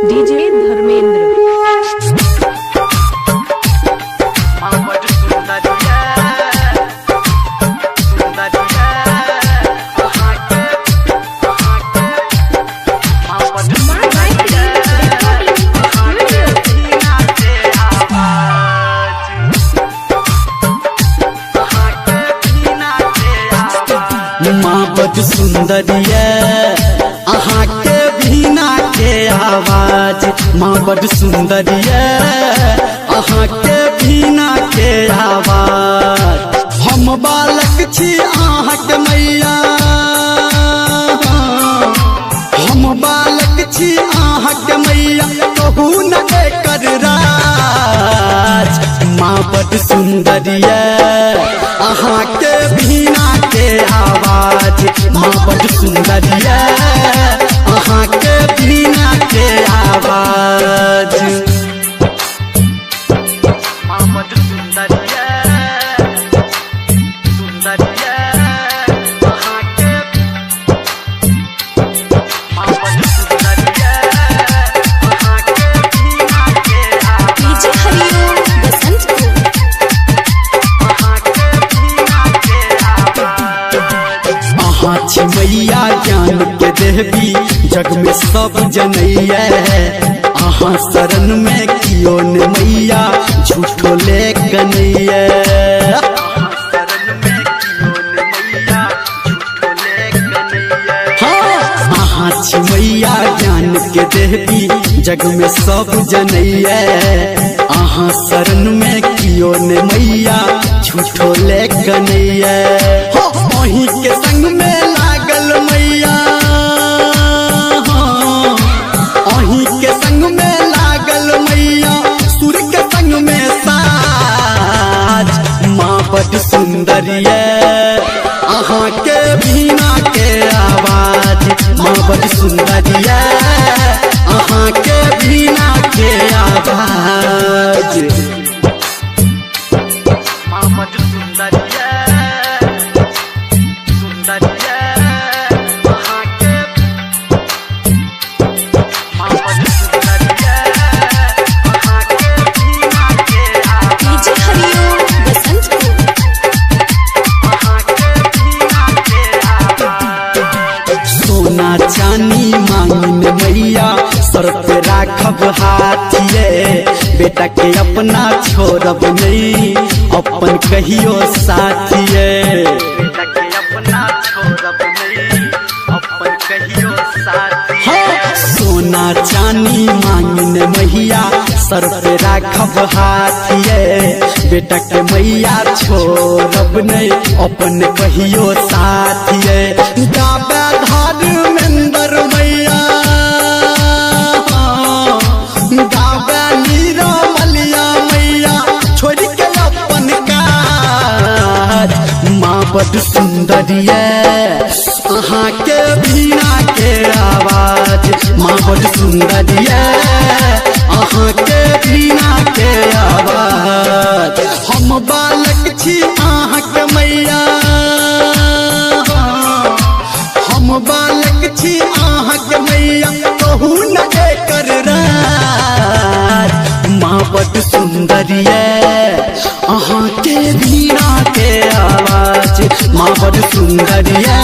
DJ Dharmendra. माँ बड़ सुंदरिया अहाँ के बिना के आवाज। माँ बड़ सुंदरिया अहाँ के बिना के आवाज। हम बालक छी अहाँ के मैया, हम बालक छी अहाँ के मैया, कहू न एकर राज। माँ बड़ सुंदरिया अहाँ के बिना के आवाज। माँ बड़ सुंदरिया अहाँ के बिना के आवाज। माँ बड़ सुंदरिया सुंदरिया अहाँ के। माँ बड़ सुंदरिया अहाँ के बिना के आवाज। डीजे हरिओम बसंतपुर। अहाँ छी मैया ज्ञान के देवी, जग में सब जनैया। अहाँ शरण में कियो न मैया, झूठो ले कन्हैया। अहाँ छी मैया ज्ञान के देवी, जग में सब जनैया। अहाँ शरण में कियो न मैया, झूठो ले कन्हैया। वहीं के संग में लागल मैया, वहीं के संग में लागल मैया, सुर के संग में साज। माँ बड़ सुंदरिया अहाँ के बिना के आवाज। माँ बड़ सुंदरिया अहाँ के बिना के आवाज। माँ बड़ सुंदरिया डीजे हरिओम बसंतपुर। सोना चानी मांगिन मैया, सर पे राखब हाथिए। बेटा के अपना छोड़ब नहीं, अपन कहियो साथिए। बेटा के अपना छोड़ब नहीं, अपन कहियो साथिए। सोना चानी मांगिन मैया, सर पे राखब हाथिए। बेटा के मैया छोड़ब नहीं, अपन कहियो साथिए। गाबे धर्मेंद्र मैया, गाबे नीरमलिया मैया, छोड़ के अपन काज। माँ बड़ सुंदरिया अहाँ के बिना के आवाज। माँ बड़ सुंदरिया अहाँ के बिना के आवाज। हम बालक छी अहाँ के मैया, हम बालक छी अहाँ के मैया, कहू न एकर राज। माँ बड़ सुंदरिया अहाँ के बिना के आवाज। माँ बड़ सुंदरिया